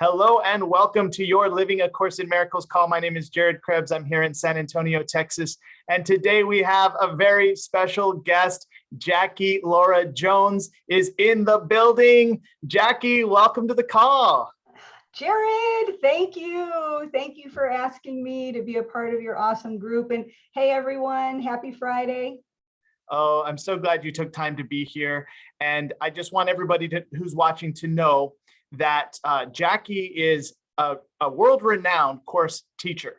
Hello and welcome to your Living A Course in Miracles call. My name is Jared Krebs. I'm here in San Antonio, Texas. And today we have a very special guest. Jackie Lora Jones is in the building. Jackie, welcome to the call. Jared, thank you. Thank you for asking me to be a part of your awesome group. And hey, everyone, happy Friday. Oh, I'm so glad you took time to be here. And I just want everybody who's watching to know that Jackie is a world-renowned course teacher.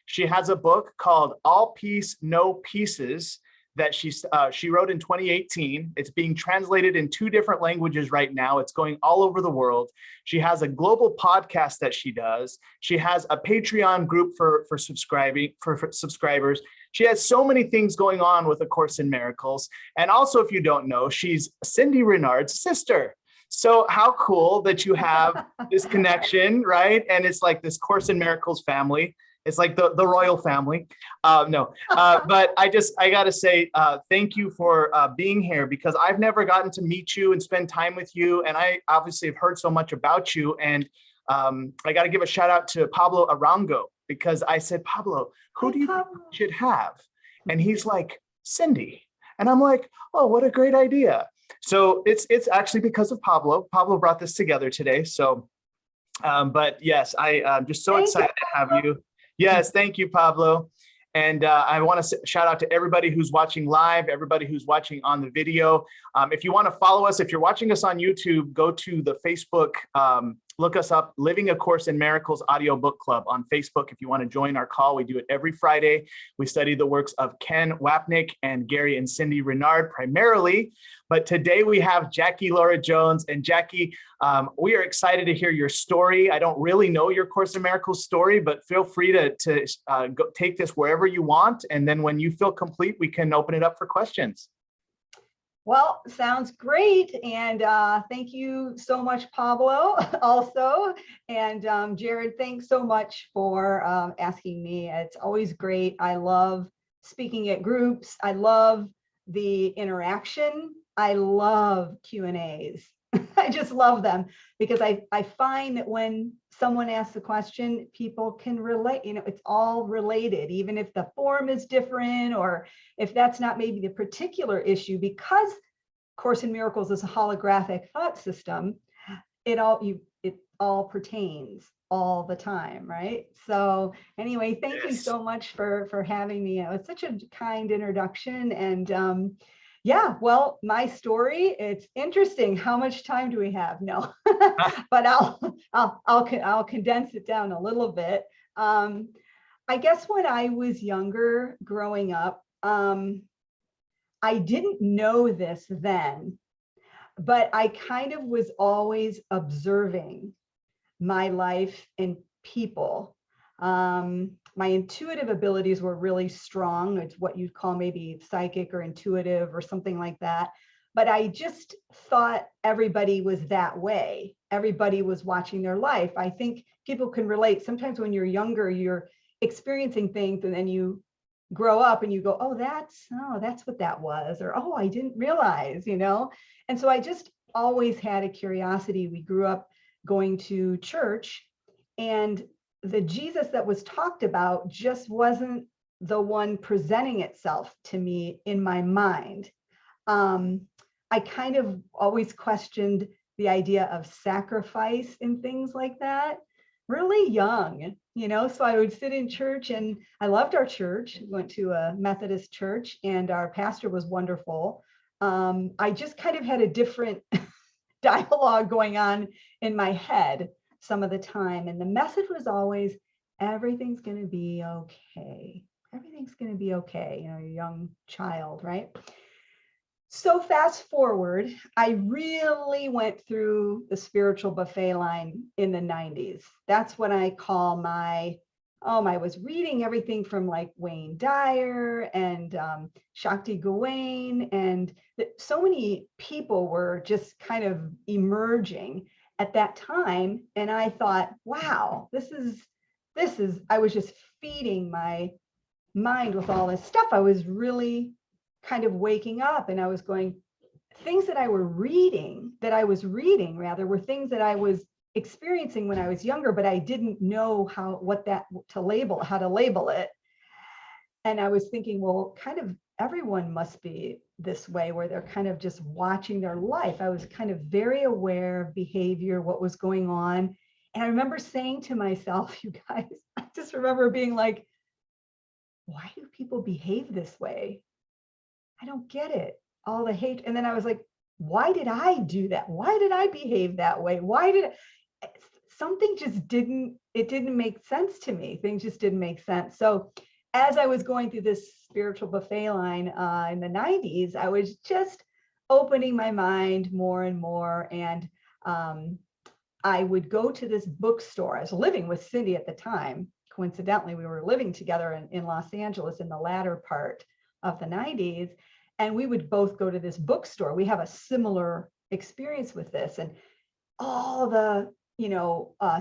She has a book called All Peace, No Pieces that she wrote in 2018. It's being translated in 2 different languages right now. It's going all over the world. She has a global podcast that she does. She has a Patreon group for subscribers. She has so many things going on with A Course in Miracles. And also, if you don't know, she's Cindy Rennard's sister. So how cool that you have this connection, right? And it's like this Course in Miracles family. It's like the royal family. But I got to say, thank you for being here, because I've never gotten to meet you and spend time with you. And I obviously have heard so much about you. And I got to give a shout out to Pablo Arango, because I said, Pablo, who do you think we should have? And he's like, Cindy. And I'm like, oh, what a great idea. So it's actually because of Pablo. Pablo brought this together today. So, but yes, I'm just so excited to have you. Yes, thank you, Pablo. And I want to shout out to everybody who's watching live, everybody who's watching on the video. If you want to follow us, if you're watching us on YouTube, go to the Facebook, look us up, Living A Course in Miracles Audio Book Club on Facebook. If you want to join our call, we do it every Friday. We study the works of Ken Wapnick and Gary and Cindy Rennard primarily. But today we have Jackie Lora Jones. And Jackie, we are excited to hear your story. I don't really know your Course in Miracles story, but feel free to go take this wherever you want. And then when you feel complete, we can open it up for questions. Well, sounds great. And thank you so much, Pablo, also. And Jared, thanks so much for asking me. It's always great. I love speaking at groups. I love the interaction. I love Q&As. I just love them, because I find that when someone asks a question, people can relate. You know, it's all related, even if the form is different, or if that's not maybe the particular issue, because Course in Miracles is a holographic thought system. It all pertains all the time, right? So anyway, thank you so much for having me. It's such a kind introduction. And yeah, well, my story, it's interesting. How much time do we have? No, but I'll condense it down a little bit. I guess when I was younger, growing up, I didn't know this then, but I kind of was always observing my life and people. My intuitive abilities were really strong. It's what you'd call maybe psychic or intuitive or something like that. But I just thought everybody was that way. Everybody was watching their life. I think people can relate. Sometimes when you're younger, you're experiencing things, and then you grow up and you go, oh, that's what that was, or oh, I didn't realize, you know. And so I just always had a curiosity. We grew up going to church, and the Jesus that was talked about just wasn't the one presenting itself to me in my mind. I kind of always questioned the idea of sacrifice and things like that, really young, you know. So I would sit in church, and I loved our church. We went to a Methodist church, and our pastor was wonderful. I just kind of had a different dialogue going on in my head some of the time. And the message was always, everything's going to be okay. Everything's going to be okay. You know, you're a young child, right? So fast forward, I really went through the spiritual buffet line in the 90s. That's what I call I was reading everything from like Wayne Dyer and Shakti Gawain, and so many people were just kind of emerging at that time. And I thought, wow, this is, I was just feeding my mind with all this stuff. I was really kind of waking up, and I was going, things that I was reading rather, were things that I was experiencing when I was younger, but I didn't know how to label it. And I was thinking, well, kind of everyone must be this way, where they're kind of just watching their life. I was kind of very aware of behavior, what was going on. And I remember saying to myself, you guys, I just remember being like, why do people behave this way? I don't get it. All the hate. And then I was like, why did I do that? Why did I behave that way? Something just didn't make sense to me. Things just didn't make sense. So as I was going through this spiritual buffet line in the 90s, I was just opening my mind more and more. And I would go to this bookstore. I was living with Cindy at the time. Coincidentally, we were living together in Los Angeles in the latter part of the 90s. And we would both go to this bookstore. We have a similar experience with this. And all the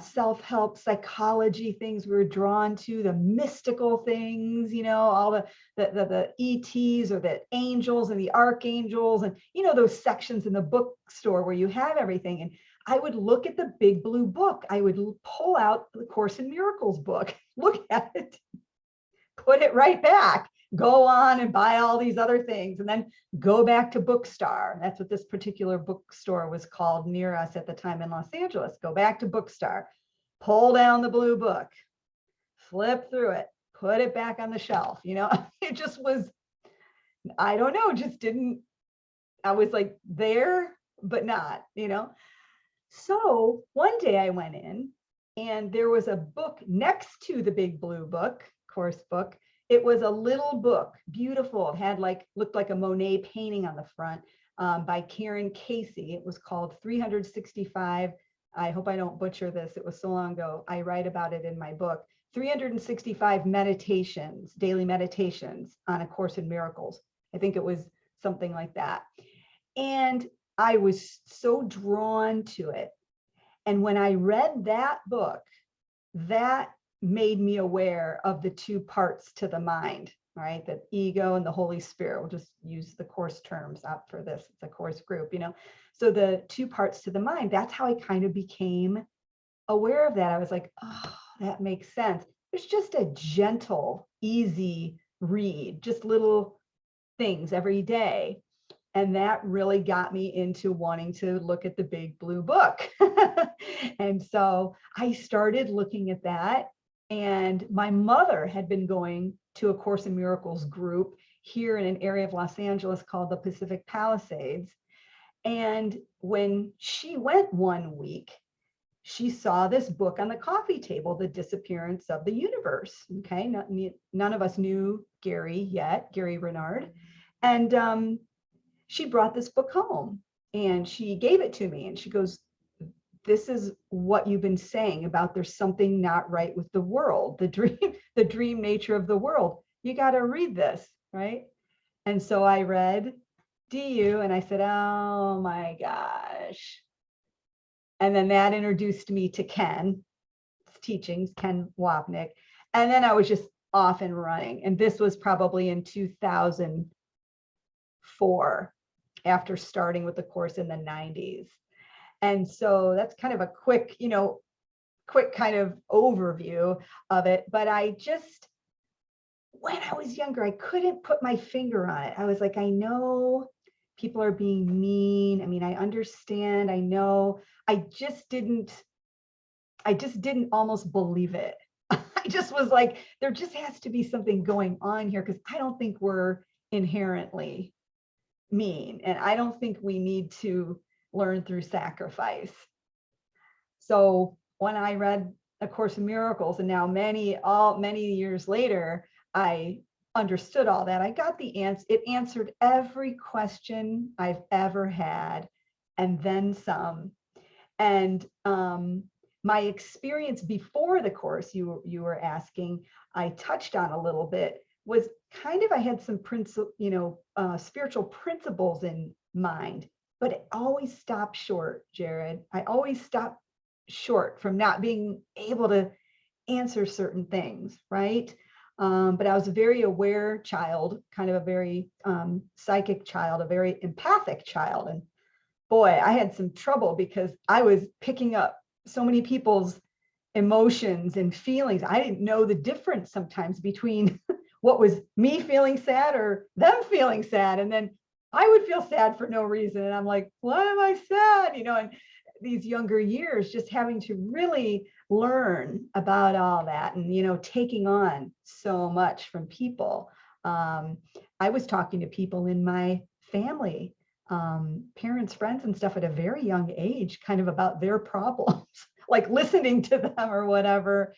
self-help psychology things we were drawn to, the mystical things, all the ETs or the angels and the archangels, and those sections in the bookstore where you have everything. And I would look at the big blue book. I would pull out the Course in Miracles book, look at it, put it right back, go on and buy all these other things, and then go back to Bookstar. That's what this particular bookstore was called near us at the time in Los Angeles. Go back to Bookstar, pull down the blue book, flip through it, put it back on the shelf. It just was, I don't know, just didn't, I was like there, but not, So one day I went in and there was a book next to the big blue book, course book. It was a little book, beautiful. It had looked like a Monet painting on the front by Karen Casey. It was called 365. I hope I don't butcher this. It was so long ago. I write about it in my book. 365 meditations, daily meditations on A Course in Miracles. I think it was something like that. And I was so drawn to it. And when I read that book, that made me aware of the two parts to the mind, right? The ego and the Holy Spirit. We'll just use the Course terms up for this. It's a Course group, So the two parts to the mind, that's how I kind of became aware of that. I was like, oh, that makes sense. It's just a gentle, easy read, just little things every day. And that really got me into wanting to look at the big blue book. And so I started looking at that. And my mother had been going to A Course in Miracles group here in an area of Los Angeles called the Pacific Palisades. And when she went one week, she saw this book on the coffee table, The Disappearance of the Universe. Okay, none of us knew Gary yet, Gary Rennard. And she brought this book home and she gave it to me and she goes, this is what you've been saying about there's something not right with the world, the dream nature of the world. You got to read this, right? And so I read DU and I said, oh my gosh. And then that introduced me to Ken's teachings, Ken Wapnick. And then I was just off and running. And this was probably in 2004, after starting with the course in the 90s. And so that's kind of a quick kind of overview of it. But when I was younger, I couldn't put my finger on it. I was like, I know people are being mean. I mean, I understand, I know. I just didn't almost believe it. I just was like, there just has to be something going on here because I don't think we're inherently mean. And I don't think we need to learn through sacrifice. So when I read A Course in Miracles, and now many years later, I understood all that. I got the answer. It answered every question I've ever had, and then some. And my experience before the course, you were asking, I touched on a little bit, was kind of, I had some spiritual principles in mind, but it always stopped short, Jared. I always stopped short from not being able to answer certain things, right? But I was a very aware child, kind of a very psychic child, a very empathic child. And boy, I had some trouble because I was picking up so many people's emotions and feelings. I didn't know the difference sometimes between what was me feeling sad or them feeling sad. And then I would feel sad for no reason. And I'm like, why am I sad? And these younger years, just having to really learn about all that and, taking on so much from people. I was talking to people in my family, parents, friends and stuff at a very young age, kind of about their problems, like listening to them or whatever.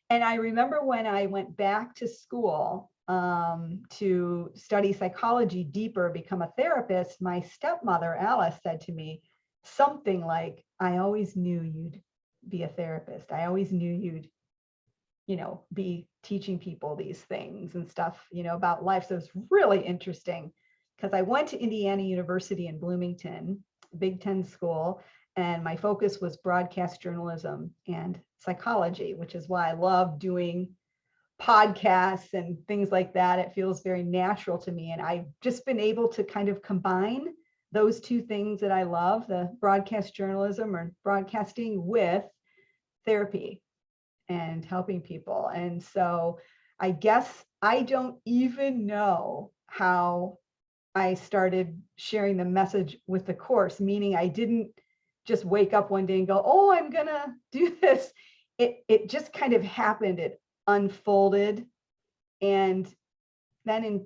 And I remember when I went back to school to study psychology deeper, become a therapist, my stepmother, Alice, said to me something like, I always knew you'd be a therapist. I always knew you'd, be teaching people these things and stuff, about life. So it's really interesting because I went to Indiana University in Bloomington, Big Ten school, and my focus was broadcast journalism and psychology, which is why I love doing podcasts and things like that. It feels very natural to me. And I've just been able to kind of combine those two things that I love, the broadcast journalism or broadcasting, with therapy and helping people. And so I guess I don't even know how I started sharing the message with the course, meaning I didn't just wake up one day and go, oh, I'm gonna do this. It just kind of happened. It unfolded. And then in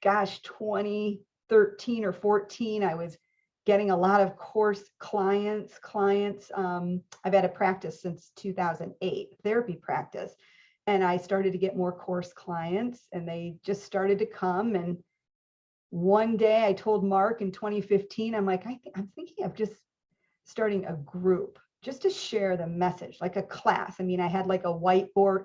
2013 or 14, I was getting a lot of course clients. I've had a practice since 2008, therapy practice. And I started to get more course clients and they just started to come. And one day I told Mark in 2015, I'm like, I'm thinking of just starting a group just to share the message, like a class. I mean, I had like a whiteboard,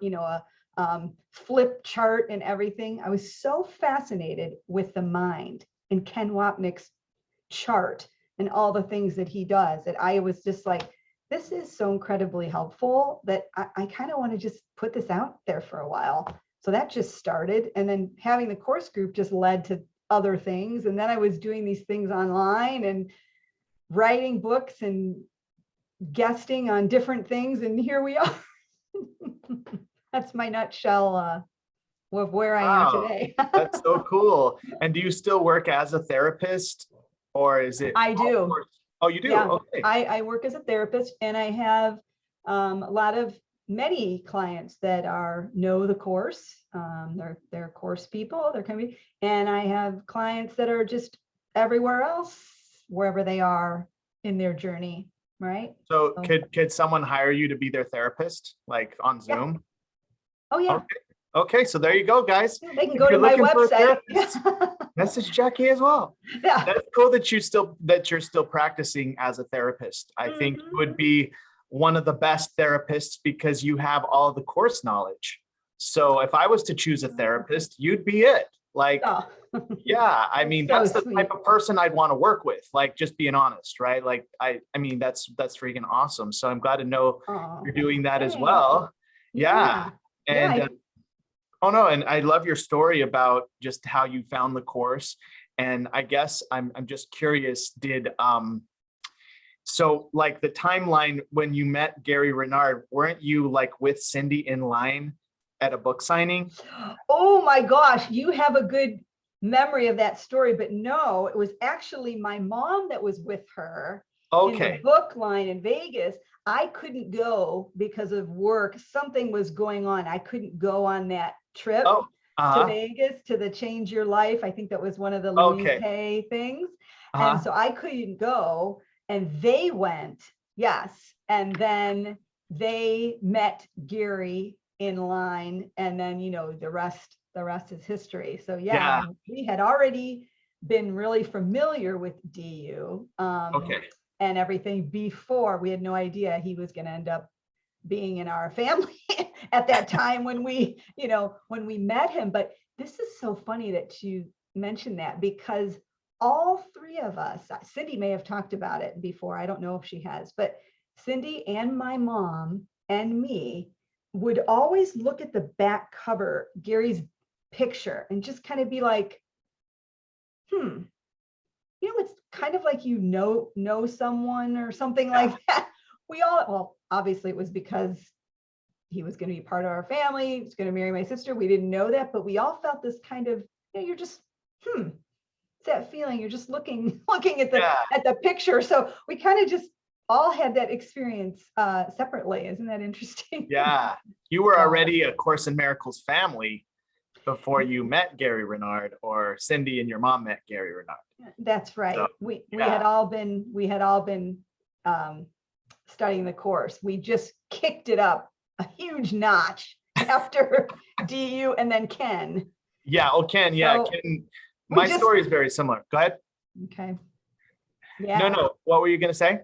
a flip chart and everything. I was so fascinated with the mind and Ken Wapnick's chart and all the things that he does that I was just like, this is so incredibly helpful that I kind of want to just put this out there for a while. So that just started. And then having the course group just led to other things. And then I was doing these things online and writing books and guesting on different things. And here we are. That's my nutshell of where I am today. That's so cool. And do you still work as a therapist, or is it? I do. Oh, you do? Yeah. Okay. I work as a therapist, and I have a lot of many clients that know the course. They're course people. They're coming, and I have clients that are just everywhere else, wherever they are in their journey. Right. So could someone hire you to be their therapist, like on Zoom? Yeah. Oh yeah. Okay. So there you go, guys. Yeah, they can go to my website. Message Jackie as well. Yeah. That's cool that you're still practicing as a therapist. I think you would be one of the best therapists because you have all the course knowledge. So if I was to choose a therapist, you'd be it. Like, yeah, I mean, that's the type of person I'd want to work with, like, just being honest, right? Like, I mean, that's freaking awesome. So I'm glad to know you're doing that as well. Yeah. And oh no, and I love your story about just how you found the course. And I guess I'm just curious, so like the timeline when you met Gary Rennard, weren't you like with Cindy in line at a book signing? Oh my gosh, you have a good memory of that story, but no, it was actually my mom that was with her in the book line in Vegas. I couldn't go because of work. Something was going on. I couldn't go on that trip to Vegas to the Change Your Life. I think that was one of the Louise Hay things. And so I couldn't go, and they went, yes. And then they met Gary in line, and then, the rest is history. So yeah, we had already been really familiar with DU and everything before. We had no idea he was going to end up being in our family at that time when we met him. But this is so funny that you mentioned that, because all three of us, Cindy may have talked about it before, I don't know if she has, but Cindy and my mom and me would always look at the back cover, Gary's picture, and just kind of be like, it's kind of like know someone or something like that. we all, well, obviously it was because he was going to be part of our family. He was going to marry my sister. We didn't know that, but we all felt this kind of, you're just, it's that feeling. You're just looking at the picture. So we kind of just all had that experience separately. Isn't that interesting? Yeah. You were already a Course in Miracles family before you met Gary Rennard, or Cindy and your mom met Gary Rennard. That's right. So, we had all been studying the course. We just kicked it up a huge notch after DU and then Ken. Yeah. Oh, Ken. Yeah. So Ken. My story is very similar. Go ahead. Okay. Yeah. No. What were you going to say?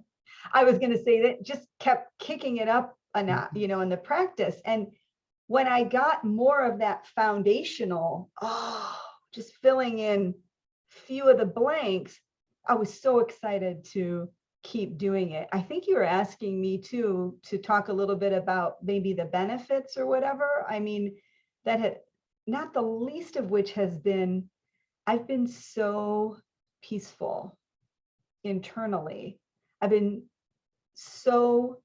I was going to say that just kept kicking it up a notch, in the practice. And when I got more of that foundational, just filling in few of the blanks, I was so excited to keep doing it. I think you were asking me too, to talk a little bit about maybe the benefits or whatever. I mean, that had not the least of which has been, I've been so peaceful internally. I've been so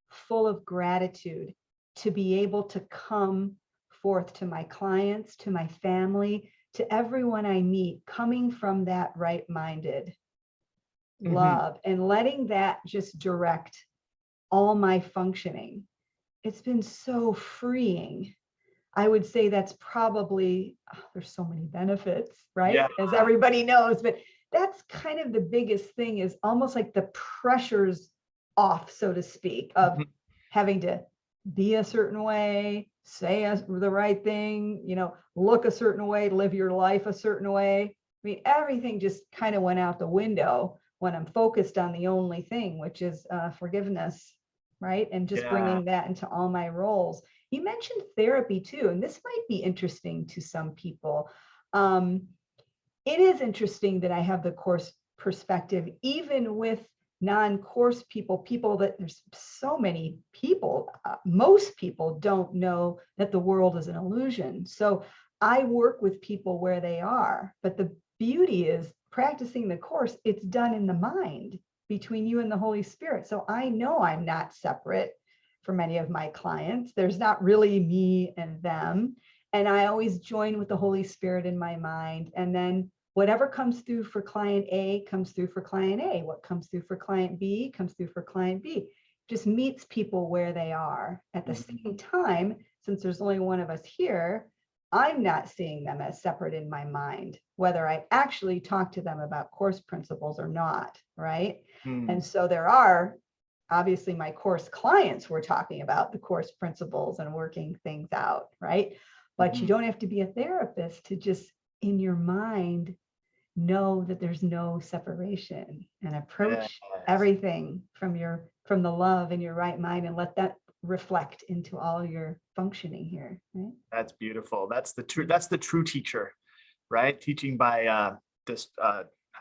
full of gratitude to be able to come forth to my clients, to my family, to everyone I meet, coming from that right-minded love and letting that just direct all my functioning. It's been so freeing. I would say that's probably, there's so many benefits, right? Yeah. As everybody knows, but that's kind of the biggest thing, is almost like the pressure's off, so to speak, of having to be a certain way, say the right thing, look a certain way, live your life a certain way. I mean, everything just kind of went out the window when I'm focused on the only thing, which is forgiveness, right? And just bringing that into all my roles. You mentioned therapy too, and this might be interesting to some people. It is interesting that I have the course perspective, even with non-course people that there's so many people, most people don't know that the world is an illusion. So I work with people where they are, but the beauty is practicing the course, it's done in the mind between you and the Holy Spirit. So I know I'm not separate from many of my clients. There's not really me and them. And I always join with the Holy Spirit in my mind. And then whatever comes through for client A comes through for client A. What comes through for client B comes through for client B. Just meets people where they are. At the same time, since there's only one of us here, I'm not seeing them as separate in my mind, whether I actually talk to them about course principles or not, right? And so there are, obviously my course clients were talking about the course principles and working things out, right? But you don't have to be a therapist to just in your mind know that there's no separation, and approach everything from the love in your right mind, and let that reflect into all your functioning here, right? That's beautiful. That's the true teacher, right? Teaching by this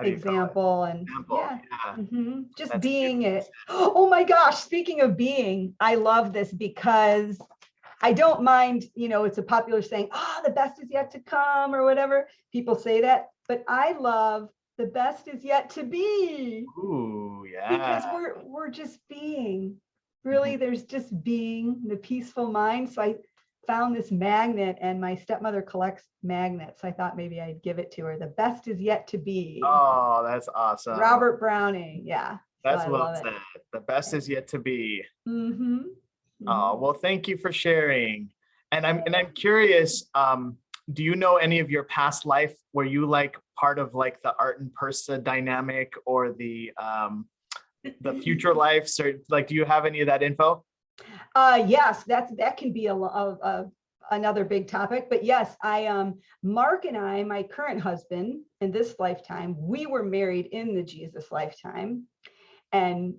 example. And example. Just That's being beautiful. it. Oh my gosh, speaking of being, I love this because I don't mind, it's a popular saying, the best is yet to come or whatever. People say that, but I love the best is yet to be. Ooh, yeah. Because we're just being. Really, there's just being, the peaceful mind. So I found this magnet, and my stepmother collects magnets. I thought maybe I'd give it to her. The best is yet to be. Oh, that's awesome. Robert Browning. Yeah. That's well said. The best is yet to be. Oh, well, thank you for sharing. And I'm curious, do you know any of your past life? Were you like part of like the art and Persa dynamic, or the future lives, or like, do you have any of that info? Yes, that can be another big topic, but yes, Mark and I, my current husband in this lifetime, we were married in the Jesus lifetime and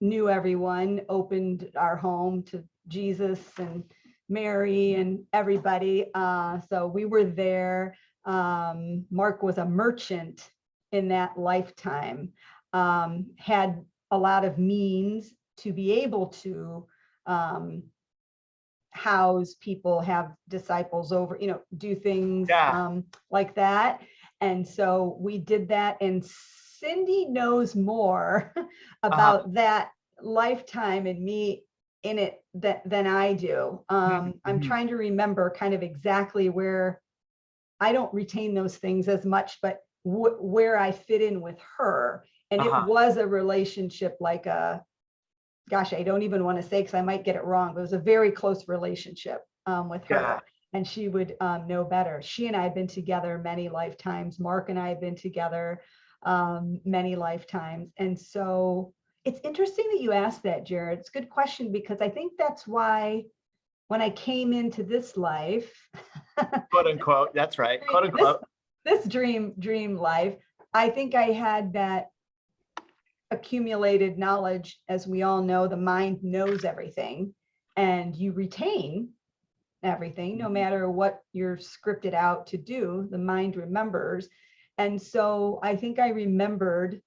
knew everyone, opened our home to Jesus and Mary and everybody. So we were there. Mark was a merchant in that lifetime, had a lot of means to be able to house people, have disciples over, do things like that. And so we did that. And Cindy knows more about that lifetime and me in it than I do. I'm trying to remember kind of exactly where I don't retain those things as much, but where I fit in with her. And it was a relationship like gosh, I don't even want to say because I might get it wrong, but it was a very close relationship with her. And she would know better. She and I have been together many lifetimes. Mark and I have been together many lifetimes. And so it's interesting that you asked that, Jared. It's a good question, because I think that's why when I came into this life, quote unquote, that's right, quote unquote, this dream life, I think I had that accumulated knowledge. As we all know, the mind knows everything, and you retain everything, no matter what you're scripted out to do, the mind remembers. And so I think I remembered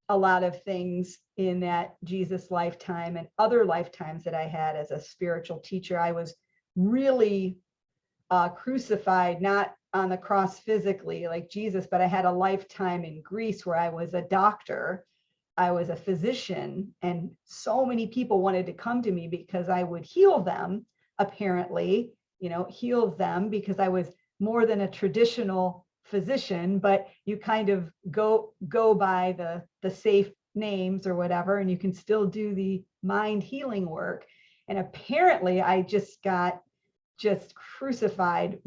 a lot of things in that Jesus lifetime and other lifetimes that I had as a spiritual teacher. I was really crucified, not on the cross physically like Jesus, but I had a lifetime in Greece where I was a doctor. I was a physician, and so many people wanted to come to me because I would heal them, apparently, heal them, because I was more than a traditional physician, but you kind of go by the safe names or whatever, and you can still do the mind healing work. And apparently I just got crucified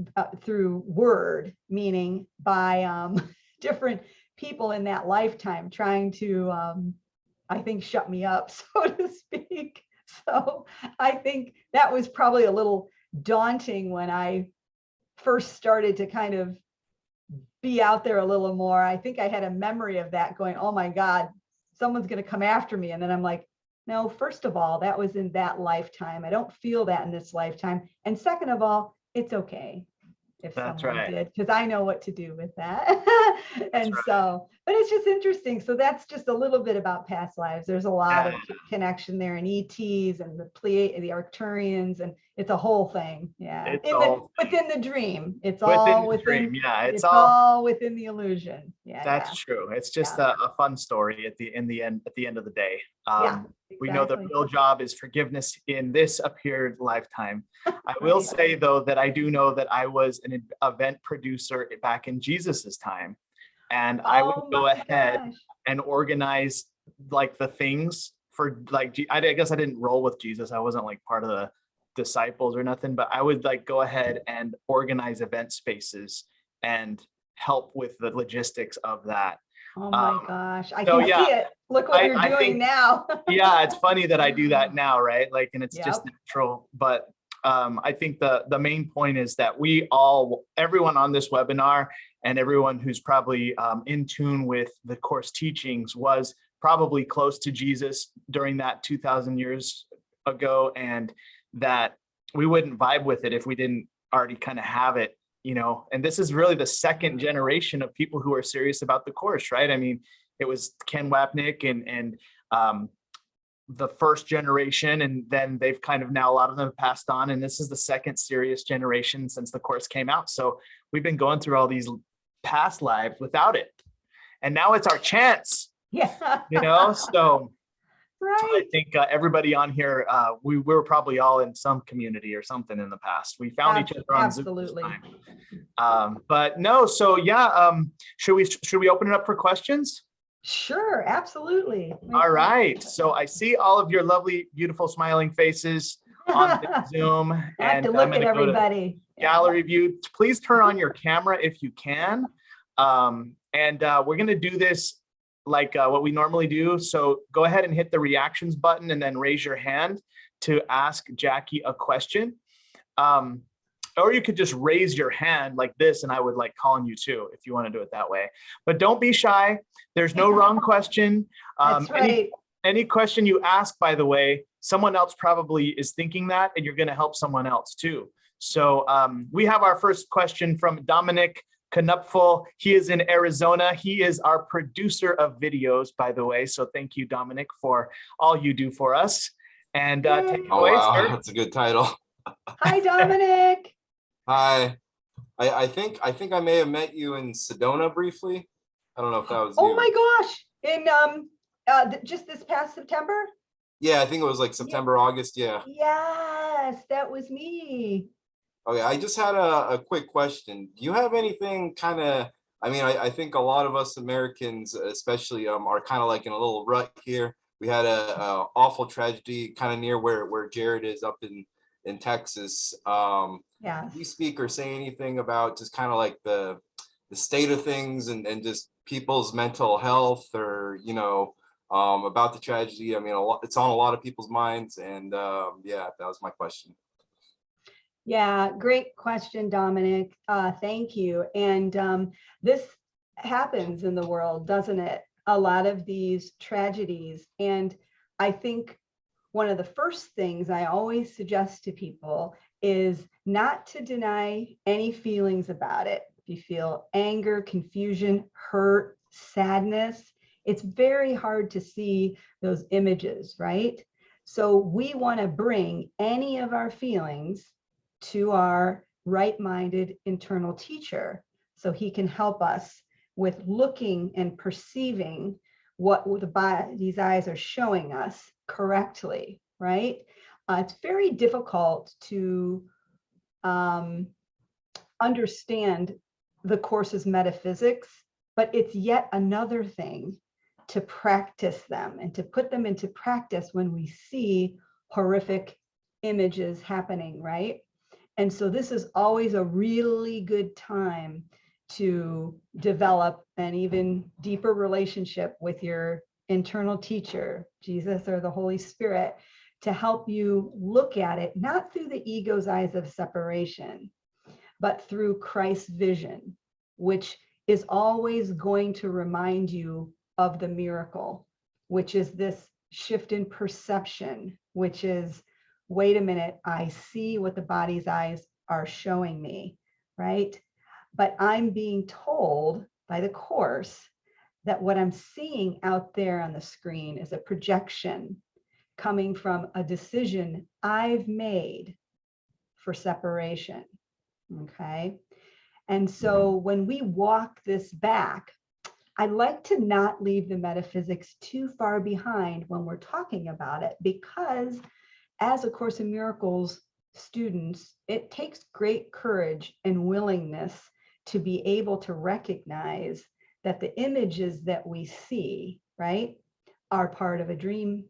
through word, meaning by different people in that lifetime trying to I think shut me up, so to speak. So I think that was probably a little daunting when I first started to kind of be out there a little more. I think I had a memory of that, going, oh my God, someone's going to come after me. And then I'm like, no, first of all, that was in that lifetime. I don't feel that in this lifetime. And second of all, it's okay if someone did, because I know what to do with that. And so, but it's just interesting. So that's just a little bit about past lives. There's a lot of connection there, and ETs and the Arcturians, and it's a whole thing. Yeah. Within the dream. It's all within. Yeah. It's all within the illusion. Yeah. That's true. It's just a fun story at the end of the day. Exactly. We know the real job is forgiveness in this appeared lifetime. I will say, though, that I do know that I was an event producer back in Jesus's time, and I would go ahead and organize like the things for like, I guess I didn't roll with Jesus. I wasn't like part of the disciples or nothing, but I would like go ahead and organize event spaces and help with the logistics of that. Oh my gosh, I can see it. Look what you're doing now. Yeah, it's funny that I do that now, right? Like, and it's just natural. But I think the main point is that everyone on this webinar and everyone who's probably in tune with the course teachings was probably close to Jesus during that 2,000 years ago, and that we wouldn't vibe with it if we didn't already kind of have it. And this is really the second generation of people who are serious about the course, right? I mean, it was Ken Wapnick and the first generation, and then they've kind of now, a lot of them have passed on, and this is the second serious generation since the course came out. So we've been going through all these past lives without it, and now it's our chance. So I think everybody on here, we were probably all in some community or something in the past. We found each other on Zoom this time. But no, so should we open it up for questions? Sure, absolutely. All right. So I see all of your lovely, beautiful, smiling faces on Zoom. I have to look at everybody. Gallery view. Please turn on your camera if you can. And we're going to do this like what we normally do. So go ahead and hit the reactions button and then raise your hand to ask Jackie a question. Or you could just raise your hand like this, and I would like call on you too, if you want to do it that way. But don't be shy. There's no wrong question. That's right. Any question you ask, by the way, someone else probably is thinking that, and you're going to help someone else too. So we have our first question from Dominic Knupfel. He is in Arizona. He is our producer of videos, by the way. So thank you, Dominic, for all you do for us. And take it away, sir. That's a good title. Hi, Dominic. Hi. I think I may have met you in Sedona briefly. I don't know if that was Oh you. my gosh. In just this past September? Yeah, I think it was like September, August. Yeah. Yes, that was me. Okay, I just had a quick question. Do you have anything kind of, I mean, I think a lot of us Americans, especially, are kind of like in a little rut here. We had a awful tragedy kind of near where Jared is up in Texas. Yes. Can you speak or say anything about just kind of like the state of things and just people's mental health, or, about the tragedy? I mean, it's on a lot of people's minds, and yeah, that was my question. Yeah, great question, Dominic. Thank you. And this happens in the world, doesn't it? A lot of these tragedies. And I think one of the first things I always suggest to people is not to deny any feelings about it. If you feel anger, confusion, hurt, sadness, it's very hard to see those images, right? So we want to bring any of our feelings to our right-minded internal teacher so he can help us with looking and perceiving what the body's eyes are showing us correctly, right? It's very difficult to understand the course's metaphysics, but it's yet another thing to practice them and to put them into practice when we see horrific images happening, right? And so this is always a really good time to develop an even deeper relationship with your internal teacher, Jesus or the Holy Spirit, to help you look at it, not through the ego's eyes of separation, but through Christ's vision, which is always going to remind you of the miracle, which is this shift in perception, which is, wait a minute, I see what the body's eyes are showing me, right? But I'm being told by the Course that what I'm seeing out there on the screen is a projection coming from a decision I've made for separation, okay? And so when we walk this back, I like to not leave the metaphysics too far behind when we're talking about it, because as A Course in Miracles students, it takes great courage and willingness to be able to recognize that the images that we see, right, are part of a dream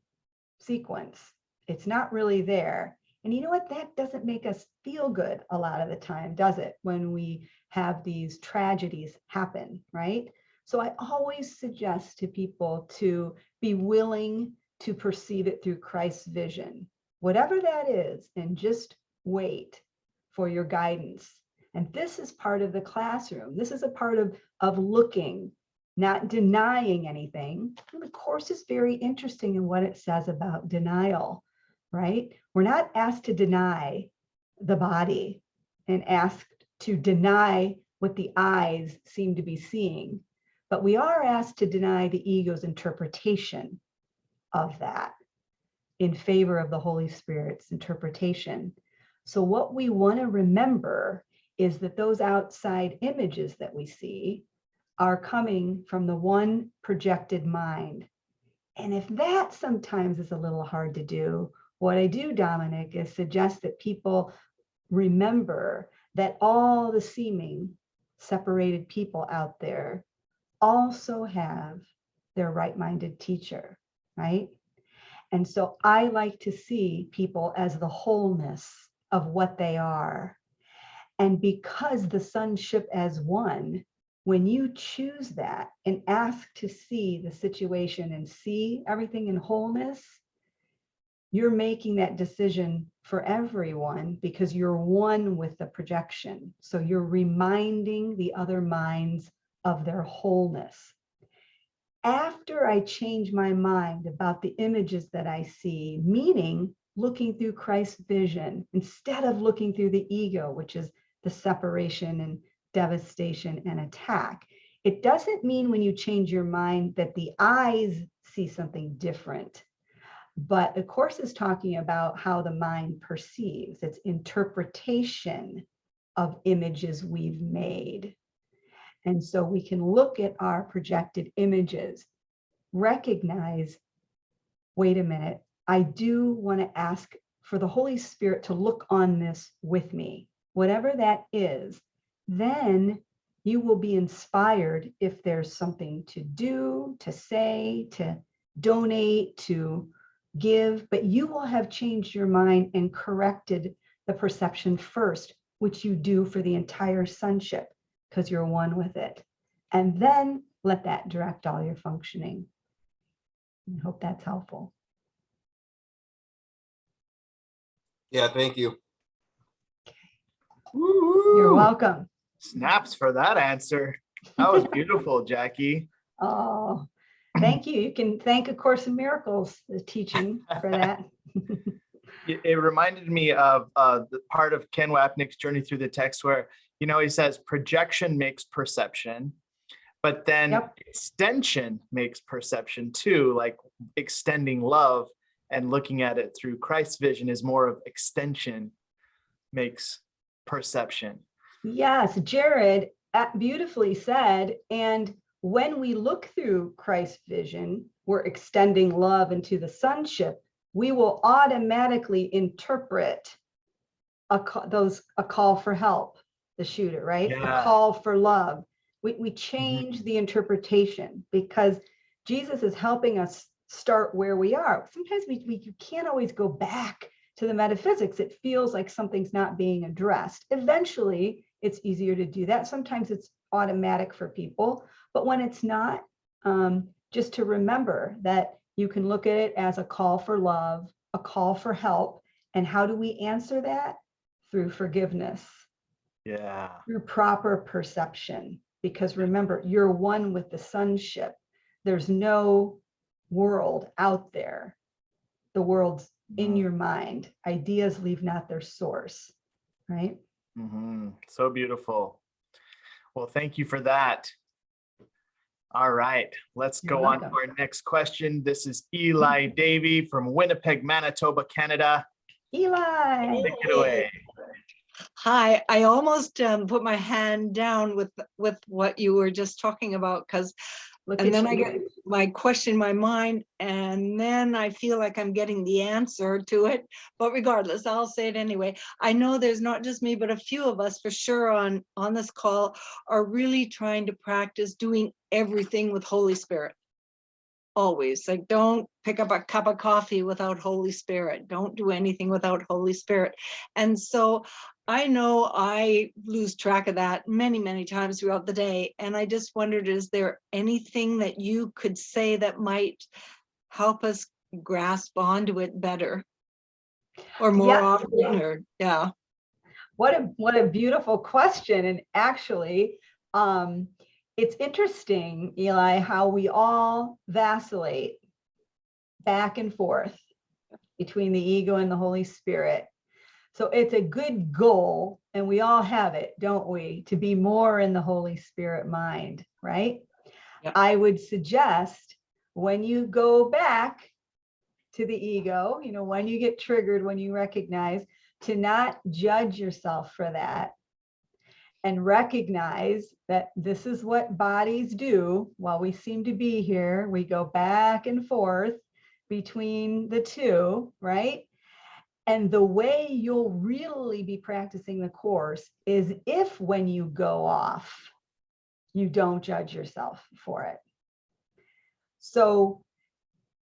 sequence. It's not really there. And you know what? That doesn't make us feel good a lot of the time, does it? When we have these tragedies happen, right? So I always suggest to people to be willing to perceive it through Christ's vision, whatever that is, and just wait for your guidance. And this is part of the classroom. This is a part of looking, not denying anything. And the Course is very interesting in what it says about denial, right? We're not asked to deny the body and asked to deny what the eyes seem to be seeing, but we are asked to deny the ego's interpretation of that in favor of the Holy Spirit's interpretation. So what we want to remember is that those outside images that we see are coming from the one projected mind. And if that sometimes is a little hard to do, what I do, Dominic, is suggest that people remember that all the seeming separated people out there also have their right-minded teacher, right? And so I like to see people as the wholeness of what they are. And because the sonship as one, when you choose that and ask to see the situation and see everything in wholeness, you're making that decision for everyone because you're one with the projection. So you're reminding the other minds of their wholeness. After I change my mind about the images that I see, meaning looking through Christ's vision instead of looking through the ego, which is the separation and devastation and attack, it doesn't mean when you change your mind that the eyes see something different. But the Course is talking about how the mind perceives, its interpretation of images we've made. And so we can look at our projected images, recognize, wait a minute, I do want to ask for the Holy Spirit to look on this with me, whatever that is. Then you will be inspired if there's something to do, to say, to donate, to give, but you will have changed your mind and corrected the perception first, which you do for the entire sonship because you're one with it. And then let that direct all your functioning. I hope that's helpful. Yeah, thank you. You're welcome. Snaps for that answer. That was beautiful, Jackie. Oh, thank you. You can thank A Course in Miracles, the teaching for that. It reminded me of the part of Ken Wapnick's Journey Through the Text where, he says projection makes perception, but then extension makes perception too, like extending love and looking at it through Christ's vision is more of extension makes perception. Yes, Jared beautifully said. And when we look through Christ's vision, we're extending love into the sonship. We will automatically interpret a call for help, the shooter, right? Yeah. A call for love. We change the interpretation because Jesus is helping us start where we are. Sometimes we can't always go back to the metaphysics. It feels like something's not being addressed. Eventually, it's easier to do that. Sometimes it's automatic for people, but when it's not, just to remember that you can look at it as a call for love, a call for help. And how do we answer that? Through forgiveness. Yeah. Through proper perception. Because remember, you're one with the sonship. There's no world out there. The world's in your mind. Ideas leave not their source, right? So beautiful. Well, thank you for that. All right, let's go on to our next question. This is Eli Davey from Winnipeg, Manitoba, Canada. Eli. Take it away. Hi, I almost put my hand down with what you were just talking about and then I get my question in my mind and then I feel like I'm getting the answer to it. But regardless, I'll say it anyway. I know there's not just me, but a few of us for sure on this call are really trying to practice doing everything with Holy Spirit. Always, like, don't pick up a cup of coffee without Holy Spirit. Don't do anything without Holy Spirit. And so I know I lose track of that many, many times throughout the day. And I just wondered, is there anything that you could say that might help us grasp onto it better or more often? Or What a beautiful question. And actually, it's interesting, Eli, how we all vacillate back and forth between the ego and the Holy Spirit. So it's a good goal, and we all have it, don't we, to be more in the Holy Spirit mind, right? Yep. I would suggest when you go back to the ego, when you get triggered, when you recognize, to not judge yourself for that. And recognize that this is what bodies do while we seem to be here. We go back and forth between the two, right? And the way you'll really be practicing the course is if when you go off, you don't judge yourself for it. So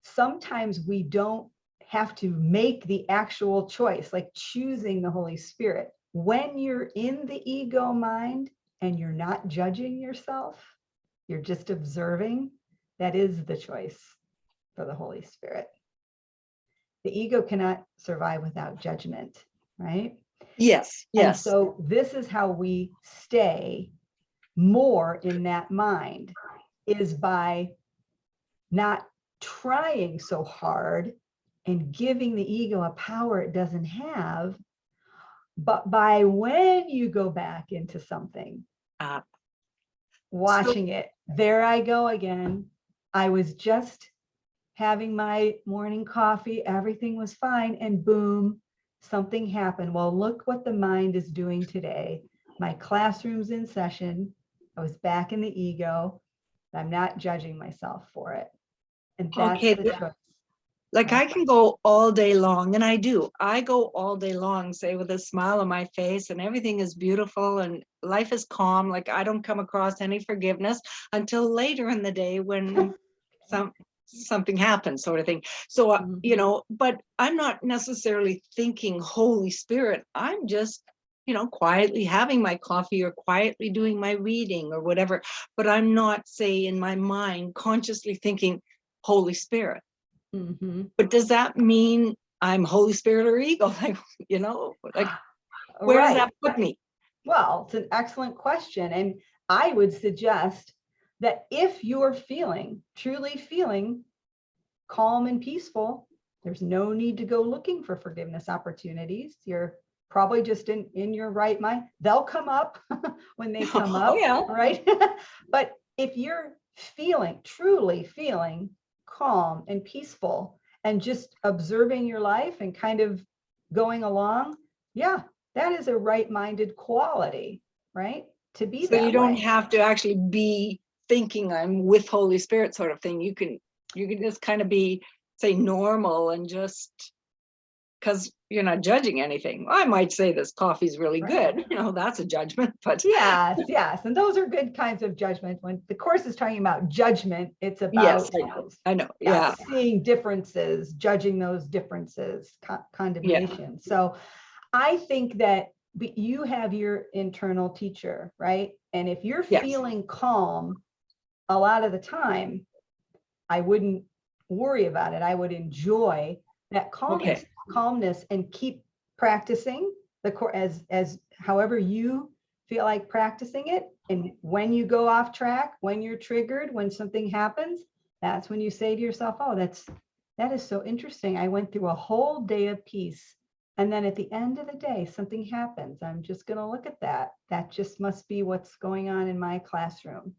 sometimes we don't have to make the actual choice, like choosing the Holy Spirit. When you're in the ego mind and you're not judging yourself, you're just observing, that is the choice for the Holy Spirit. The ego cannot survive without judgment, right? Yes. And so this is how we stay more in that mind, is by not trying so hard and giving the ego a power it doesn't have, but by when you go back into something, watching it, there I go again. I was just having my morning coffee, everything was fine, and boom, something happened. Well, look what the mind is doing today. My classroom's in session. I was back in the ego. I'm not judging myself for it. And that's the choice. Like I can go all day long, and I do. I go all day long, say with a smile on my face, and everything is beautiful and life is calm. Like I don't come across any forgiveness until later in the day when something happens, sort of thing. So, you know, but I'm not necessarily thinking Holy Spirit. I'm just, you know, quietly having my coffee or quietly doing my reading or whatever. But I'm not, say, in my mind consciously thinking Holy Spirit. But does that mean I'm Holy Spirit or ego? Like, you know, like where does that put me? Well, it's an excellent question. And I would suggest that if you're truly feeling calm and peaceful, there's no need to go looking for forgiveness opportunities. You're probably just in your right mind. They'll come up when they come up, right? But if you're truly feeling calm and peaceful and just observing your life and kind of going along, yeah, that is a right-minded quality, right? To be so that you don't way. have to actually be thinking I'm with Holy Spirit sort of thing. You can just kind of be, say, normal and just, because you're not judging anything. I might say this coffee's really good, you know, that's a judgment, but yes, and those are good kinds of judgment. When the course is talking about judgment, it's about I know, seeing differences, judging those differences, condemnation. So I think that you have your internal teacher, right? And if you're feeling calm a lot of the time, I wouldn't worry about it. I would enjoy that calmness and keep practicing the course as however you feel like practicing it. And when you go off track, when you're triggered, when something happens, that's when you say to yourself, oh, that is so interesting. I went through a whole day of peace. And then at the end of the day, something happens. I'm just going to look at that. That just must be what's going on in my classroom.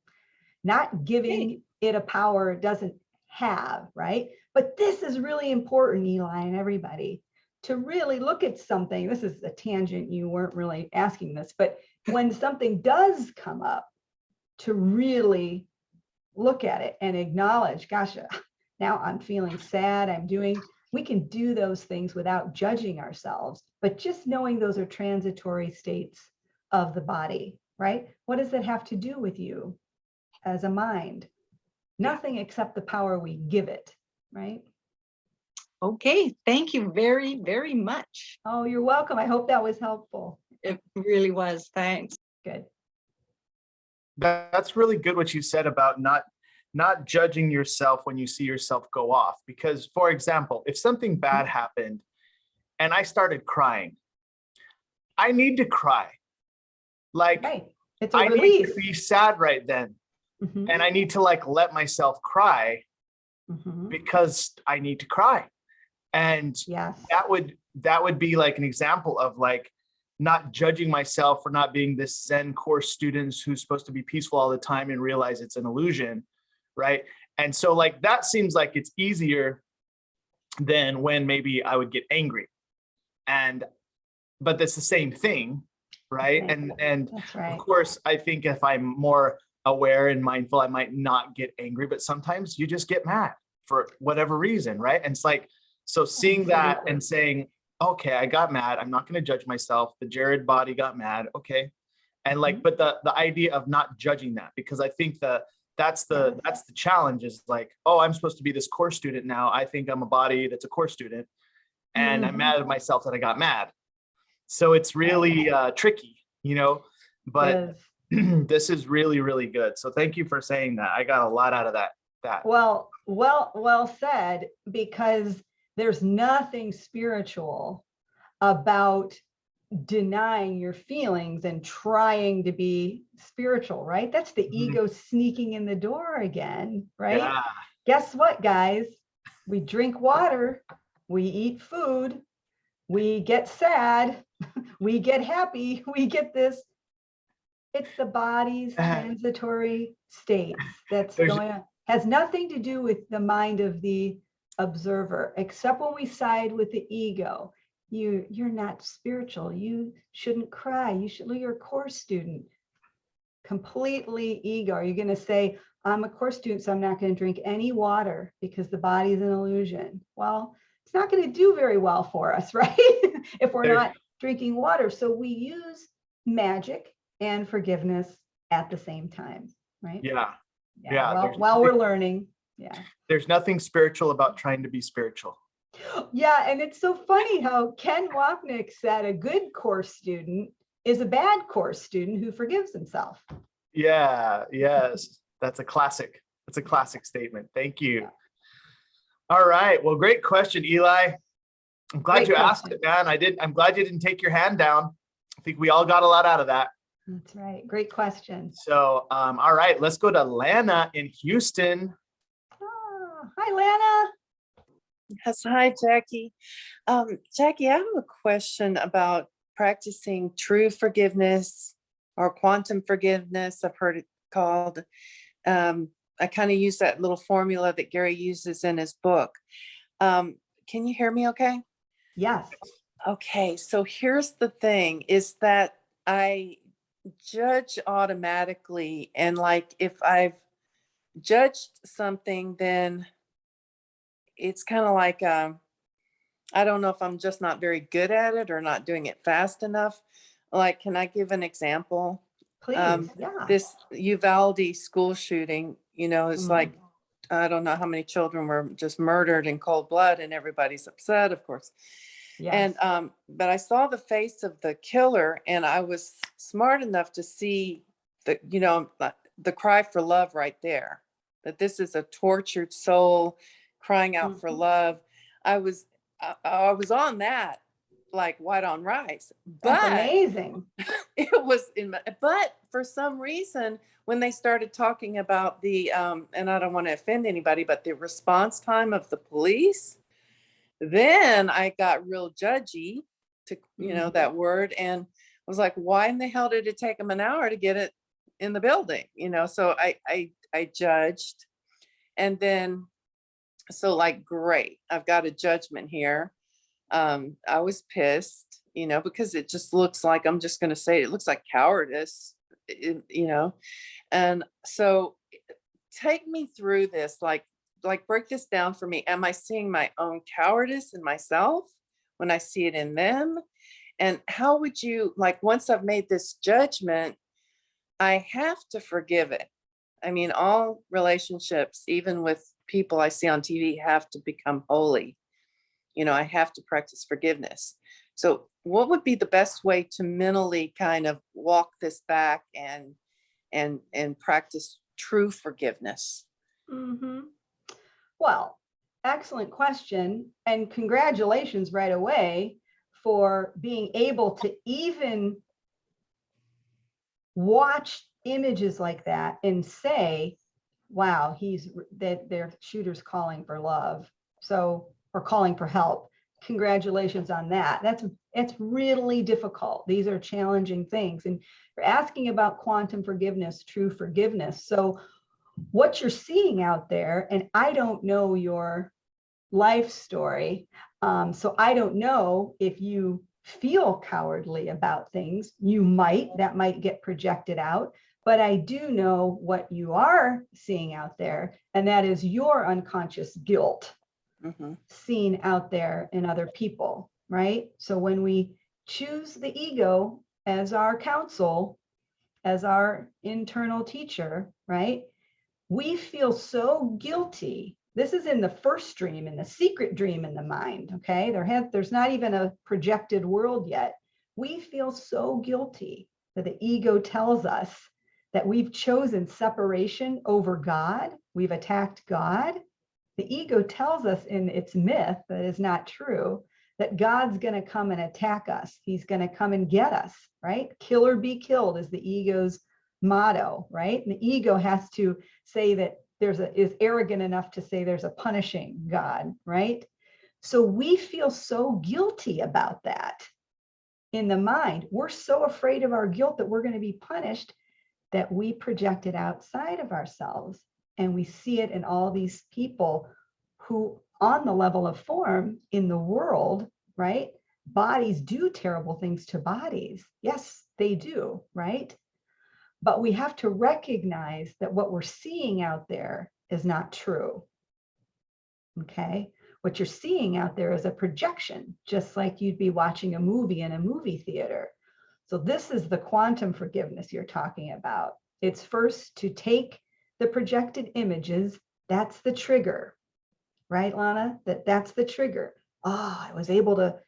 Not giving it a power it doesn't have, right? But this is really important, Eli, and everybody, to really look at something. This is a tangent. You weren't really asking this, but when something does come up, to really look at it and acknowledge, gosh, now I'm feeling sad. We can do those things without judging ourselves, but just knowing those are transitory states of the body, right? What does that have to do with you as a mind? Nothing except the power we give it, right? Okay, thank you very, very much. Oh, you're welcome. I hope that was helpful. It really was. Thanks. Good. That's really good what you said about not judging yourself when you see yourself go off. Because, for example, if something bad happened and I started crying, I need to cry. Like, it's a I release. need to be sad right then. And I need to let myself cry because I need to cry. And that would be like an example of not judging myself for not being this Zen course student who's supposed to be peaceful all the time and realize it's an illusion, right? And so that seems like it's easier than when maybe I would get angry. But that's the same thing, right? And of course, I think if I'm more aware and mindful, I might not get angry, but sometimes you just get mad for whatever reason, right? And it's so seeing that and saying, okay, I got mad. I'm not going to judge myself. The Jared body got mad. Okay. And but the idea of not judging that, because I think that's the challenge is oh, I'm supposed to be this course student now. I think I'm a body that's a course student and I'm mad at myself that I got mad. So it's really tricky, but this is really, really good. So thank you for saying that. I got a lot out of that. Well said, because there's nothing spiritual about denying your feelings and trying to be spiritual, right? That's the ego sneaking in the door again, right? Yeah. Guess what, guys? We drink water, we eat food, we get sad, we get happy, we get this. It's the body's transitory states that's going on. Has nothing to do with the mind of the observer, except when we side with the ego. You're not spiritual. You shouldn't cry. You're a course student. completely ego? Are you going to say, I'm a course student, so I'm not going to drink any water because the body is an illusion? Well, it's not going to do very well for us, right? If we're not drinking water. So we use magic and forgiveness at the same time, right? Yeah. Well, while we're learning. Yeah. There's nothing spiritual about trying to be spiritual. Yeah. And it's so funny how Ken Wapnick said a good course student is a bad course student who forgives himself. Yeah. Yes. That's a classic. That's a classic statement. Thank you. All right. Well, great question, Eli. I'm glad you asked it, man. I'm glad you didn't take your hand down. I think we all got a lot out of that. That's right. Great question. So, all right, let's go to Lana in Houston. Oh, hi, Lana. Yes, hi, Jackie. Jackie, I have a question about practicing true forgiveness or quantum forgiveness. I've heard it called. I kind of use that little formula that Gary uses in his book. Can you hear me okay? Yes. Okay, so here's the thing is that I judge automatically, and like if I've judged something, then it's kind of like I don't know if I'm just not very good at it or not doing it fast enough. Like, can I give an example? Please. Yeah. This Uvalde school shooting, it's like, I don't know how many children were just murdered in cold blood, and everybody's upset, of course. Yes. And but I saw the face of the killer, and I was smart enough to see the cry for love right there, that this is a tortured soul crying out for love. I was on that like white on rice. That's amazing. It was but for some reason, when they started talking about the and I don't want to offend anybody, but the response time of the police, then I got real judgy, to that word, and was like, why in the hell did it take them an hour to get it in the building? So I judged, and then so like, great, I've got a judgment here. I was pissed, because it just looks like, I'm just going to say it looks like cowardice, and so take me through this, like break this down for me. Am I seeing my own cowardice in myself when I see it in them? And how would you, like, once I've made this judgment, I have to forgive it. I mean, all relationships, even with people I see on TV, have to become holy. I have to practice forgiveness. So what would be the best way to mentally kind of walk this back and practice true forgiveness? Well, excellent question. And congratulations right away for being able to even watch images like that and say, wow, their shooter's calling for love. So, or calling for help. Congratulations on that. It's really difficult. These are challenging things. And you're asking about quantum forgiveness, true forgiveness. So what you're seeing out there, and I don't know your life story, so I don't know if you feel cowardly about things. That might get projected out, but I do know what you are seeing out there, and that is your unconscious guilt seen out there in other people, right? So when we choose the ego as our counsel, as our internal teacher, right, we feel so guilty. This is in the first dream, in the secret dream in the mind, okay? There's not even a projected world yet. We feel so guilty that the ego tells us that we've chosen separation over God. We've attacked God. The ego tells us in its myth that is not true, that God's going to come and attack us. He's going to come and get us, right? Kill or be killed is the ego's motto, right? And the ego has to say that is arrogant enough to say there's a punishing God, right? So we feel so guilty about that in the mind. We're so afraid of our guilt that we're going to be punished that we project it outside of ourselves. And we see it in all these people who, on the level of form in the world, right? Bodies do terrible things to bodies. Yes, they do, right? But we have to recognize that what we're seeing out there is not true. Okay? What you're seeing out there is a projection, just like you'd be watching a movie in a movie theater. So this is the quantum forgiveness you're talking about. It's first to take the projected images. That's the trigger, right, Lana? That's the trigger. Oh, I was able to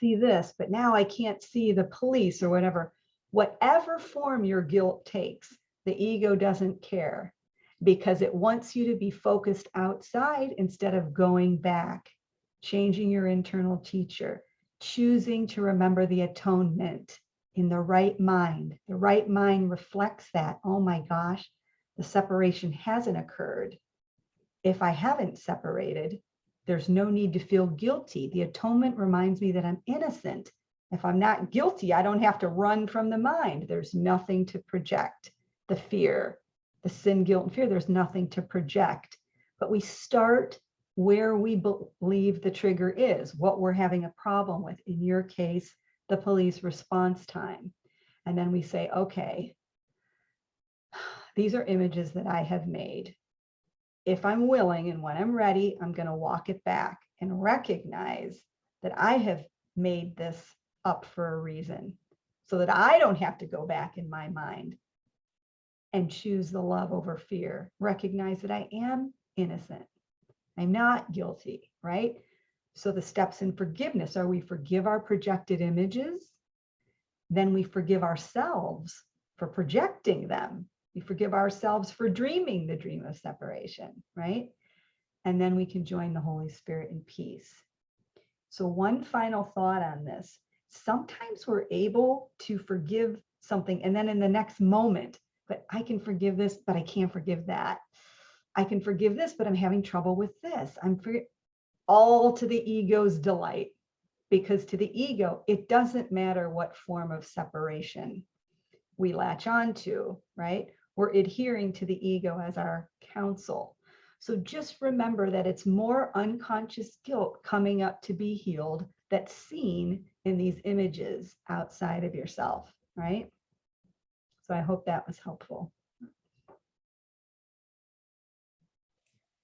see this, but now I can't see the police or whatever. Whatever form your guilt takes, the ego doesn't care, because it wants you to be focused outside instead of going back, changing your internal teacher, choosing to remember the atonement in the right mind. The right mind reflects that. Oh my gosh, the separation hasn't occurred. If I haven't separated, there's no need to feel guilty. The atonement reminds me that I'm innocent. If I'm not guilty, I don't have to run from the mind. There's nothing to project. The fear, the sin, guilt, and fear, there's nothing to project. But we start where we believe the trigger is, what we're having a problem with. In your case, the police response time. And then we say, okay, these are images that I have made. If I'm willing and when I'm ready, I'm going to walk it back and recognize that I have made this up for a reason, so that I don't have to go back in my mind and choose the love over fear. Recognize that I am innocent. I'm not guilty, right? So the steps in forgiveness are: we forgive our projected images, then we forgive ourselves for projecting them. We forgive ourselves for dreaming the dream of separation, right? And then we can join the Holy Spirit in peace. So one final thought on this. Sometimes we're able to forgive something, and then in the next moment, but I can forgive this, but I can't forgive that. I can forgive this, but I'm having trouble with this. All to the ego's delight, because to the ego, it doesn't matter what form of separation we latch on to, right? We're adhering to the ego as our counsel. So just remember that it's more unconscious guilt coming up to be healed that's seen in these images outside of yourself, right? So I hope that was helpful.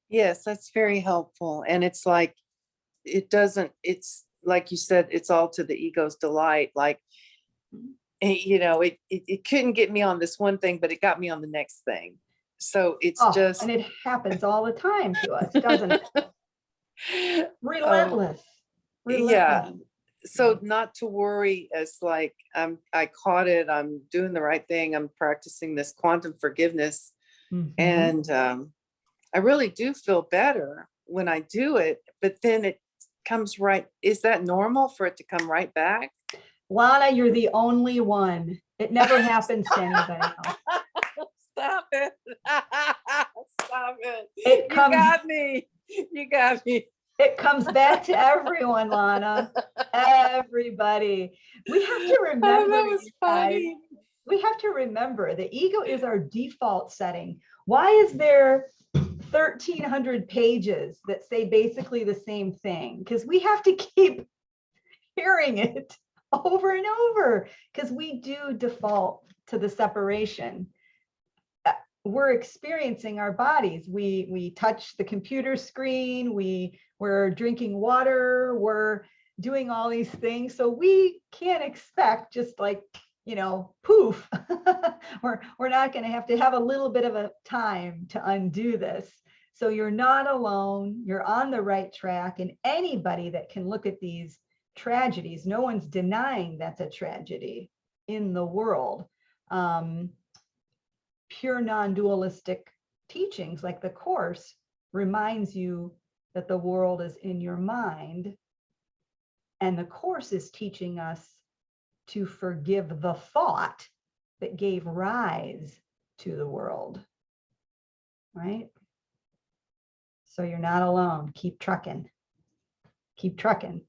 Yes, that's very helpful. And it's like, it's like you said, it's all to the ego's delight. Like, it couldn't get me on this one thing, but it got me on the next thing. So it's just. And it happens all the time to us, doesn't it? Relentless. Yeah. So not to worry, as like, I caught it, I'm doing the right thing, I'm practicing this quantum forgiveness. And I really do feel better when I do it, but then it comes right. Is that normal for it to come right back? Lana, you're the only one. It never happens to anybody else. Stop it. Stop it. You got me. You got me. It comes back to everyone, Lana. Everybody. We have to remember. That was funny. We have to remember the ego is our default setting. Why is there 1,300 pages that say basically the same thing? Because we have to keep hearing it over and over, because we do default to the separation. We're experiencing our bodies. We touch the computer screen, we're drinking water, we're doing all these things. So we can't expect just like, poof. we're not going to have a little bit of a time to undo this. So you're not alone. You're on the right track. And anybody that can look at these tragedies, no one's denying that's a tragedy in the world. Pure non-dualistic teachings like the Course reminds you that the world is in your mind. And the Course is teaching us to forgive the thought that gave rise to the world, right? So you're not alone. Keep trucking. Keep trucking.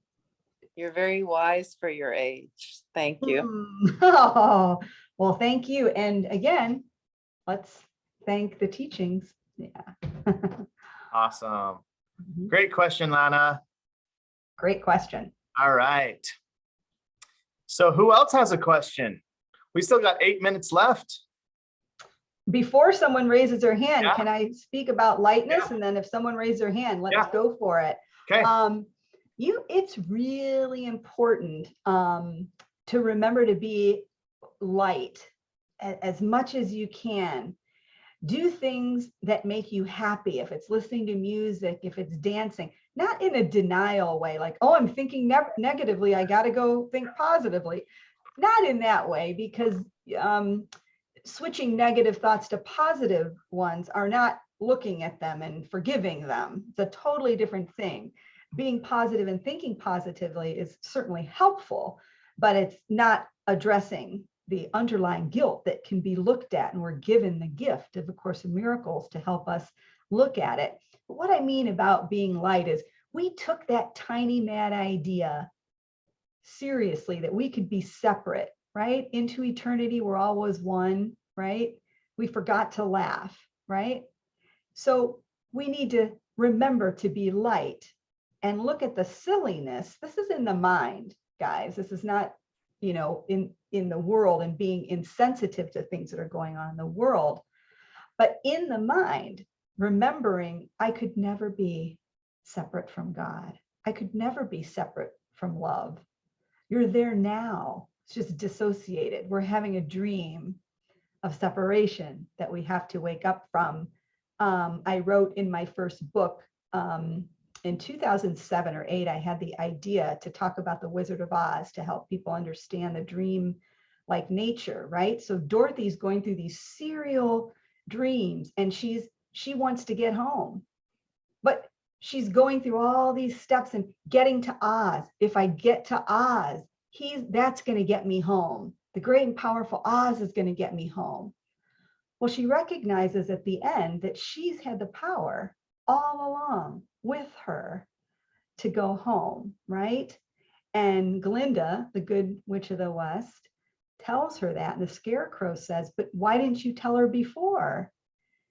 You're very wise for your age. Thank you. Oh, well, thank you. And again, let's thank the teachings. Yeah. Awesome. Great question, Lana. Great question. All right. So who else has a question? We still got 8 minutes left. Before someone raises their hand, Yeah. can I speak about lightness? Yeah. And then if someone raises their hand, let's Yeah. go for it. Okay. It's really important to remember to be light as much as you can. Do things that make you happy. If it's listening to music, if it's dancing, not in a denial way, like, oh, I'm thinking negatively, I got to go think positively. Not in that way, because switching negative thoughts to positive ones are not looking at them and forgiving them. It's a totally different thing. Being positive and thinking positively is certainly helpful, but it's not addressing the underlying guilt that can be looked at. And we're given the gift of A Course in Miracles to help us look at it. But what I mean about being light is we took that tiny mad idea seriously, that we could be separate, right? Into eternity, we're always one, right? We forgot to laugh, right? So we need to remember to be light and look at the silliness. This is in the mind, guys. This is not, in the world and being insensitive to things that are going on in the world, but in the mind, remembering I could never be separate from God. I could never be separate from love. You're there now. It's just dissociated. We're having a dream of separation that we have to wake up from. I wrote in my first book, in 2007 or 8, I had the idea to talk about the Wizard of Oz to help people understand the dream like nature, right? So Dorothy's going through these serial dreams and she wants to get home, but she's going through all these steps and getting to Oz. If I get to Oz, that's going to get me home. The great and powerful Oz is going to get me home. Well, she recognizes at the end that she's had the power all along with her to go home, right? And Glinda, the good witch of the West, tells her that. And the Scarecrow says, but why didn't you tell her before?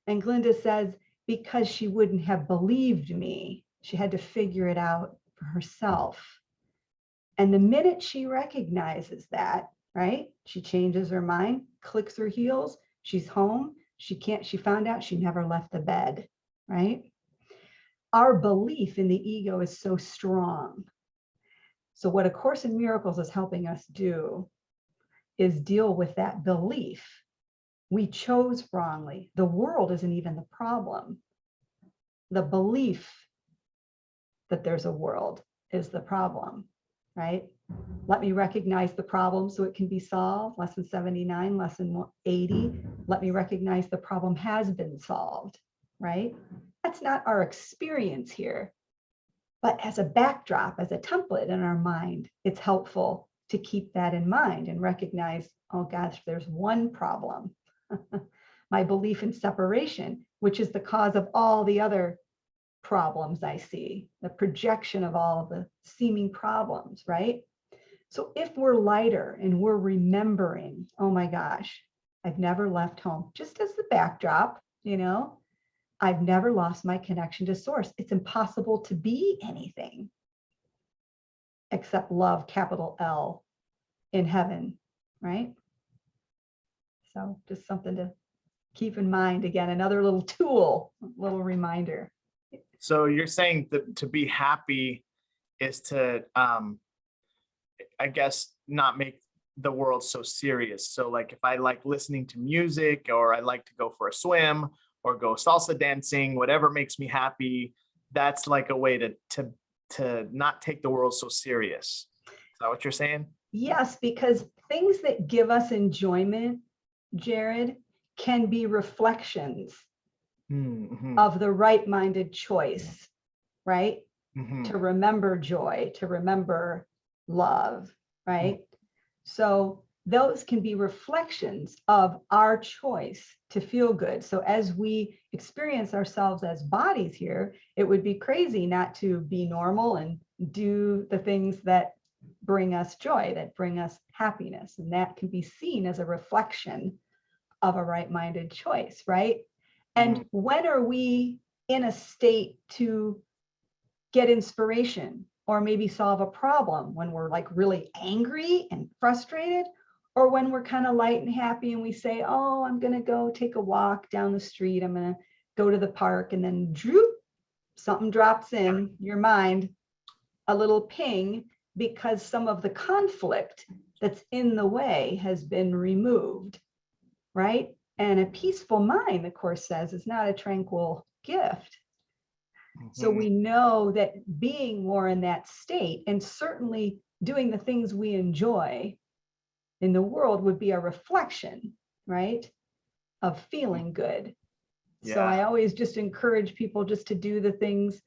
And Glinda says, because she wouldn't have believed me. She had to figure it out for herself. And the minute she recognizes that, right? She changes her mind, clicks her heels, she's home. She found out she never left the bed, right? Our belief in the ego is so strong. So what A Course in Miracles is helping us do is deal with that belief. We chose wrongly. The world isn't even the problem. The belief that there's a world is the problem, right? Let me recognize the problem so it can be solved. Lesson 79, lesson 80. Let me recognize the problem has been solved, right? That's not our experience here. But as a backdrop, as a template in our mind, it's helpful to keep that in mind and recognize, oh gosh, there's one problem. My belief in separation, which is the cause of all the other problems I see, the projection of all of the seeming problems, right? So if we're lighter and we're remembering, oh my gosh, I've never left home, just as the backdrop, I've never lost my connection to source. It's impossible to be anything except love, capital L, in heaven, right? So just something to keep in mind. Again, another little tool, little reminder. So you're saying that to be happy is to, I guess, not make the world so serious. So like if I like listening to music, or I like to go for a swim or go salsa dancing, whatever makes me happy, that's like a way to not take the world so serious. Is that what you're saying? Yes, because things that give us enjoyment, Jared, can be reflections of the right-minded choice, right? To remember joy, to remember love, right? So those can be reflections of our choice to feel good. So as we experience ourselves as bodies here, it would be crazy not to be normal and do the things that bring us joy, that bring us happiness. And that can be seen as a reflection of a right-minded choice, right? And when are we in a state to get inspiration or maybe solve a problem? When we're like really angry and frustrated, or when we're kind of light and happy and we say, oh, I'm going to go take a walk down the street. I'm going to go to the park, and then droop, something drops in your mind, a little ping, because some of the conflict that's in the way has been removed, right? And a peaceful mind, the Course says, is not a tranquil gift. So we know that being more in that state, and certainly doing the things we enjoy in the world, would be a reflection, right, of feeling good. So I always just encourage people just to do the things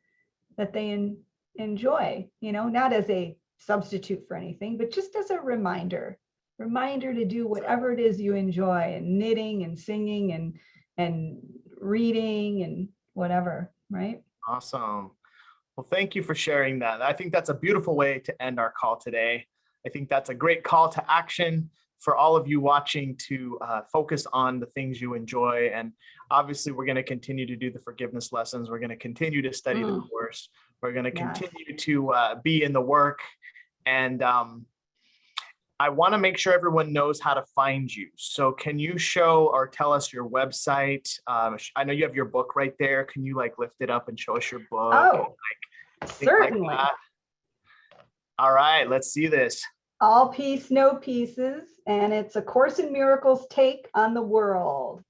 that they enjoy, you know, not as a substitute for anything, but just as a reminder to do whatever it is you enjoy, and knitting and singing and reading and whatever, right? Awesome. Well, thank you for sharing that. I think that's a beautiful way to end our call today. I think that's a great call to action for all of you watching to focus on the things you enjoy. And obviously, we're going to continue to do the forgiveness lessons. We're going to continue to study the Course. We're going to continue to be in the work. And I want to make sure everyone knows how to find you. So can you show or tell us your website? I know you have your book right there. Can you like lift it up and show us your book? Oh, certainly. Like all right, let's see this. All Peace, No Pieces. And it's A Course in Miracles take on the world.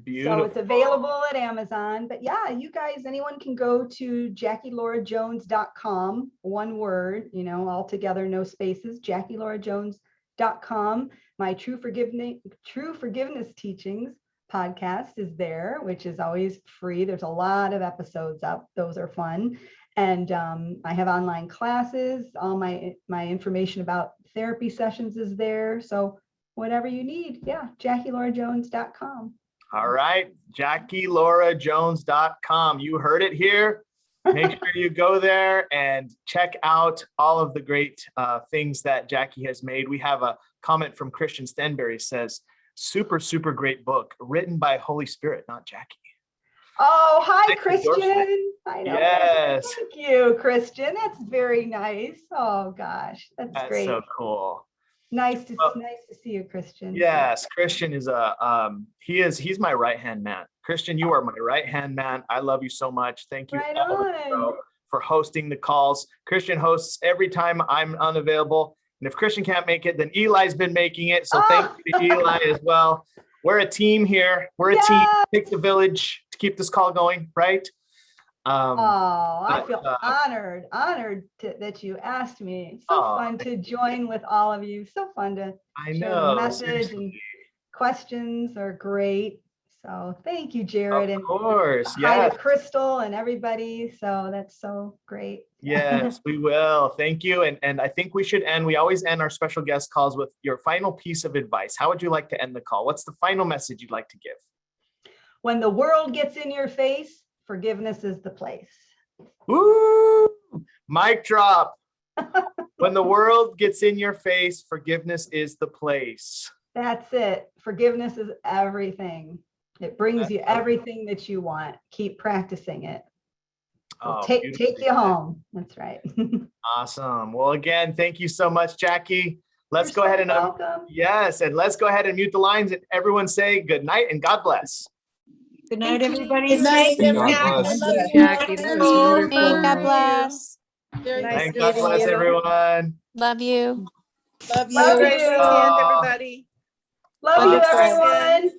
Beautiful. So it's available at Amazon. But yeah, you guys, anyone can go to JackieLoraJones.com, one word, you know, all together, no spaces, JackieLoraJones.com. My True Forgiveness Teachings podcast is there, which is always free. There's a lot of episodes up. Those are fun. And I have online classes. All my information about therapy sessions is there. So whatever you need, yeah, JackieLoraJones.com. All right, JackieLoraJones.com. You heard it here. Make sure you go there and check out all of the great things that Jackie has made. We have a comment from Christian Stenberry, says, super, super great book, written by Holy Spirit, not Jackie. Oh, hi, Christian. I know. Yes. Thank you, Christian. That's very nice. Oh, gosh, that's great. So cool. Nice to see you, Christian. Yes, Christian is he's my right-hand man. Christian, you are my right-hand man. I love you so much. Thank you for hosting the calls. Christian hosts every time I'm unavailable. And if Christian can't make it, then Eli's been making it. So thank you to Eli as well. We're a team here. We're a team. Take the village to keep this call going, right? I feel honored that you asked me. So fun to join with all of you. So fun to share the message, and questions are great. So thank you, Jared. Of course, and hi to Crystal and everybody. So that's so great. Yes, we will. Thank you. And I think we should end. We always end our special guest calls with your final piece of advice. How would you like to end the call? What's the final message you'd like to give? When the world gets in your face, forgiveness is the place. Woo! Mic drop. When the world gets in your face, forgiveness is the place. That's it. Forgiveness is everything. It brings you everything that you want. Keep practicing it. Take you home. That's right. Awesome. Well, again, thank you so much, Jackie. Let's go ahead and welcome. Yes, and let's go ahead and mute the lines and everyone say good night and God bless. Good night, everybody. Good night, Jackie. That was wonderful. God bless. Thank God bless everyone. Love you. Love you. Have a great weekend, everybody. Love you, everyone.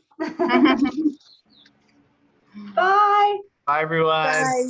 Bye. Bye, everyone. Bye.